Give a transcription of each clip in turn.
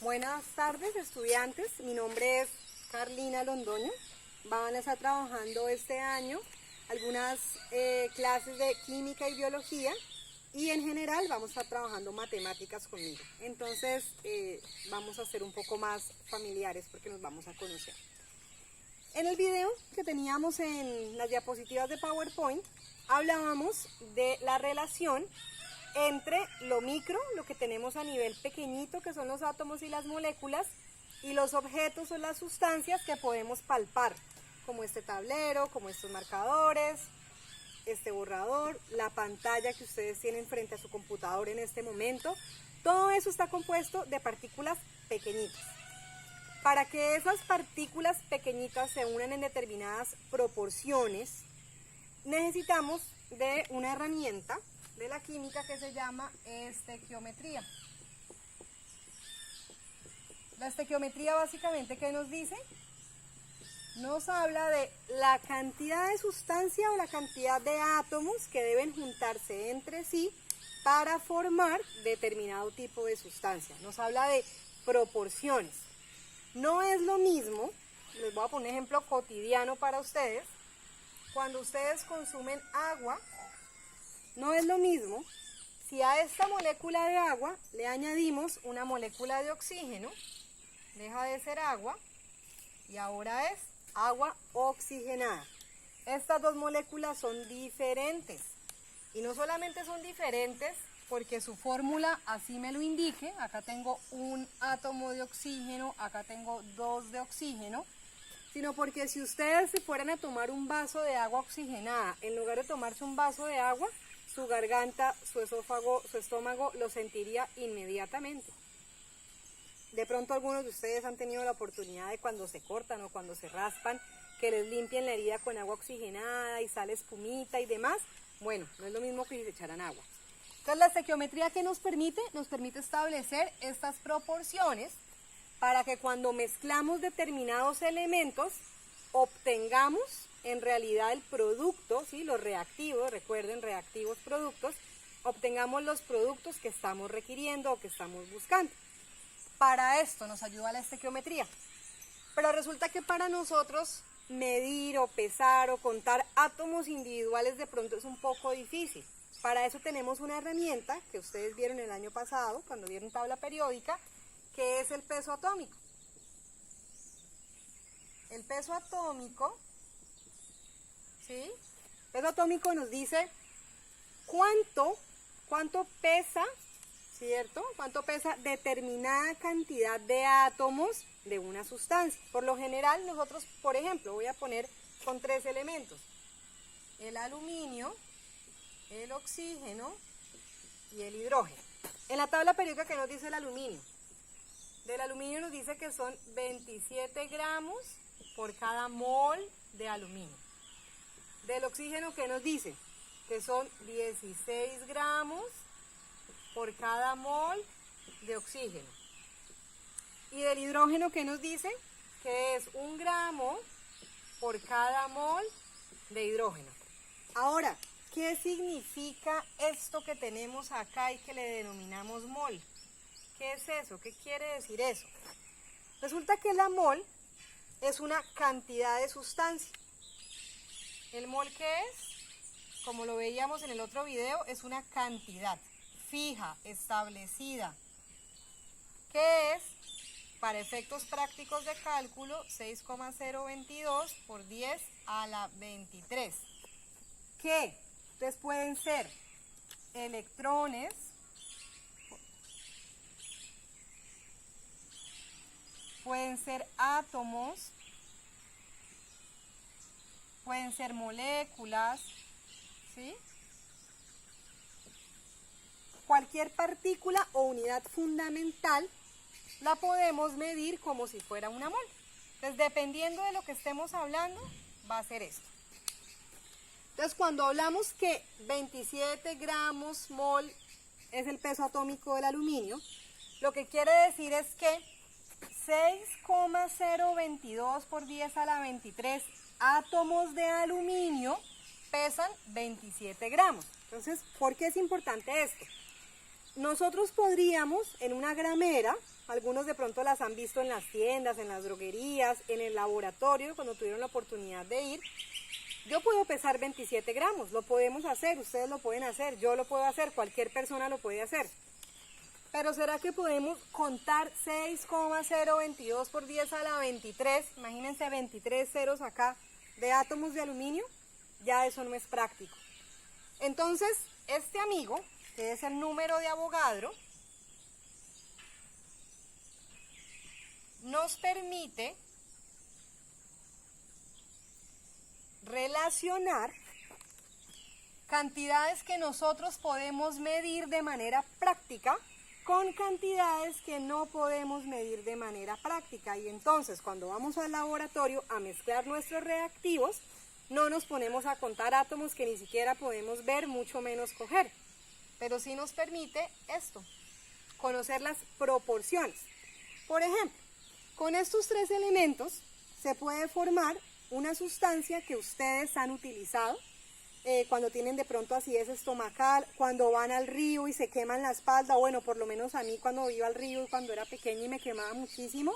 Buenas tardes, estudiantes. Mi nombre es Carlina Londoño. Van a estar trabajando este año algunas clases de química y biología, y en general vamos a estar trabajando matemáticas conmigo. Entonces vamos a ser un poco más familiares porque nos vamos a conocer. En el video que teníamos en las diapositivas de PowerPoint, hablábamos de la relación entre lo micro, lo que tenemos a nivel pequeñito, que son los átomos y las moléculas, y los objetos o las sustancias que podemos palpar, como este tablero, como estos marcadores, este borrador, la pantalla que ustedes tienen frente a su computador en este momento. Todo eso está compuesto de partículas pequeñitas. Para que esas partículas pequeñitas se unan en determinadas proporciones, necesitamos de una herramienta de la química que se llama estequiometría. La estequiometría básicamente, ¿qué nos dice? Nos habla de la cantidad de sustancia o la cantidad de átomos que deben juntarse entre sí para formar determinado tipo de sustancia. Nos habla de proporciones. No es lo mismo, les voy a poner un ejemplo cotidiano para ustedes. Cuando ustedes consumen agua, no es lo mismo si a esta molécula de agua le añadimos una molécula de oxígeno, deja de ser agua y ahora es agua oxigenada. Estas dos moléculas son diferentes, y no solamente son diferentes porque su fórmula así me lo indique. Acá tengo un átomo de oxígeno, acá tengo dos de oxígeno, sino porque si ustedes se fueran a tomar un vaso de agua oxigenada, en lugar de tomarse un vaso de agua, su garganta, su esófago, su estómago lo sentiría inmediatamente. De pronto algunos de ustedes han tenido la oportunidad de, cuando se cortan o cuando se raspan, que les limpien la herida con agua oxigenada y sale espumita y demás. Bueno, no es lo mismo que si se echaran agua. Entonces, la estequiometría, ¿qué nos permite? Nos permite establecer estas proporciones para que cuando mezclamos determinados elementos obtengamos en realidad el producto, ¿sí? Los reactivos, recuerden, reactivos, productos, obtengamos los productos que estamos requiriendo o que estamos buscando. Para esto nos ayuda la estequiometría. Pero resulta que para nosotros medir o pesar o contar átomos individuales de pronto es un poco difícil. Para eso tenemos una herramienta que ustedes vieron el año pasado, cuando vieron tabla periódica, que es el peso atómico. El peso atómico, ¿sí? El peso atómico nos dice cuánto pesa, ¿cierto? Cuánto pesa determinada cantidad de átomos de una sustancia. Por lo general nosotros, por ejemplo, voy a poner con 3 elementos: el aluminio, el oxígeno y el hidrógeno. En la tabla periódica, ¿qué nos dice el aluminio? Del aluminio nos dice que son 27 gramos por cada mol de aluminio. Del oxígeno, ¿qué nos dice? Que son 16 gramos por cada mol de oxígeno. Y del hidrógeno, ¿qué nos dice? Que es 1 gramo por cada mol de hidrógeno. Ahora, ¿qué significa esto que tenemos acá y que le denominamos mol? ¿Qué es eso? ¿Qué quiere decir eso? Resulta que la mol es una cantidad de sustancia. ¿El mol qué es? Como lo veíamos en el otro video, es una cantidad fija, establecida. ¿Qué es? Para efectos prácticos de cálculo, 6,022 por 10 a la 23. ¿Qué? Entonces pueden ser electrones, pueden ser átomos, pueden ser moléculas, ¿sí? Cualquier partícula o unidad fundamental la podemos medir como si fuera una mol. Entonces, dependiendo de lo que estemos hablando, va a ser esto. Entonces, cuando hablamos que 27 gramos mol es el peso atómico del aluminio, lo que quiere decir es que 6,022 por 10 a la 23 átomos de aluminio pesan 27 gramos. Entonces, ¿por qué es importante esto? nosotros podríamos en una gramera, algunos de pronto las han visto en las tiendas, en las droguerías, en el laboratorio, cuando tuvieron la oportunidad de ir. Yo puedo pesar 27 gramos, lo podemos hacer, ustedes lo pueden hacer, yo lo puedo hacer, cualquier persona lo puede hacer. Pero ¿será que podemos contar 6,022 por 10 a la 23? Imagínense 23 ceros acá de átomos de aluminio. Ya eso no es práctico. Entonces, este amigo, que es el número de Avogadro, nos permite relacionar cantidades que nosotros podemos medir de manera práctica con cantidades que no podemos medir de manera práctica. Y entonces, cuando vamos al laboratorio a mezclar nuestros reactivos, no nos ponemos a contar átomos que ni siquiera podemos ver, mucho menos coger. Pero sí nos permite esto, conocer las proporciones. Por ejemplo, con estos tres elementos se puede formar una sustancia que ustedes han utilizado cuando tienen de pronto acidez estomacal, cuando van al río y se queman la espalda. Bueno, por lo menos a mí cuando iba al río y cuando era pequeña y me quemaba muchísimo,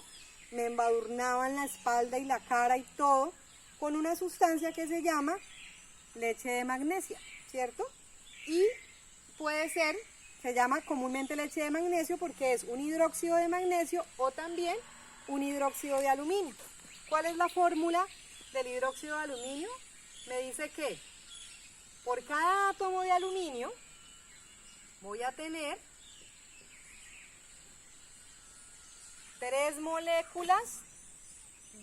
me embadurnaban la espalda y la cara y todo con una sustancia que se llama leche de magnesia, ¿cierto? Y puede ser, se llama comúnmente leche de magnesio porque es un hidróxido de magnesio o también un hidróxido de aluminio. ¿Cuál es la fórmula del hidróxido de aluminio? Me dice que por cada átomo de aluminio voy a tener 3 moléculas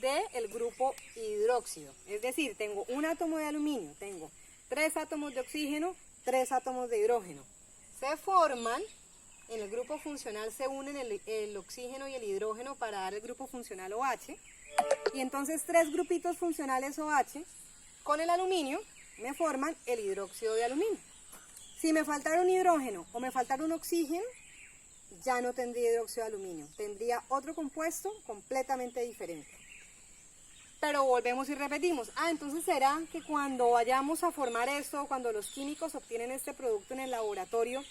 del grupo hidróxido. Es decir, tengo un átomo de aluminio, tengo 3 átomos de oxígeno, 3 átomos de hidrógeno. Se forman, en el grupo funcional se unen el oxígeno y el hidrógeno para dar el grupo funcional OH. Y entonces 3 grupitos funcionales OH con el aluminio me forman el hidróxido de aluminio. Si me faltara un hidrógeno o me faltara un oxígeno, ya no tendría hidróxido de aluminio, tendría otro compuesto completamente diferente. Pero volvemos y repetimos, entonces será que cuando vayamos a formar esto, cuando los químicos obtienen este producto en el laboratorio,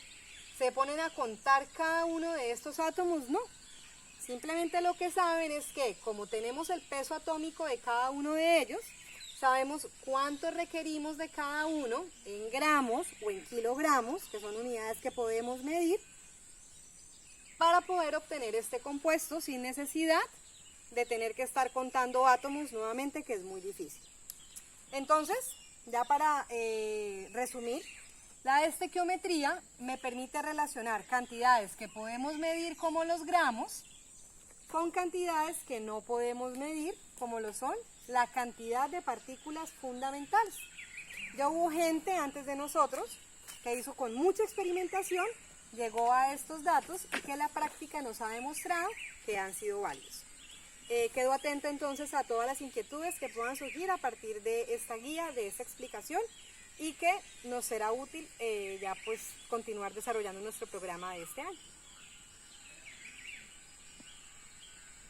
se ponen a contar cada uno de estos átomos. No, simplemente lo que saben es que como tenemos el peso atómico de cada uno de ellos, sabemos cuánto requerimos de cada uno en gramos o en kilogramos, que son unidades que podemos medir, para poder obtener este compuesto sin necesidad de tener que estar contando átomos nuevamente, que es muy difícil. Entonces, ya para resumir, la estequiometría me permite relacionar cantidades que podemos medir como los gramos con cantidades que no podemos medir como lo son la cantidad de partículas fundamentales. Ya hubo gente antes de nosotros que hizo con mucha experimentación, llegó a estos datos y que la práctica nos ha demostrado que han sido válidos. Quedo atento entonces a todas las inquietudes que puedan surgir a partir de esta guía, de esta explicación, y que nos será útil ya pues continuar desarrollando nuestro programa de este año.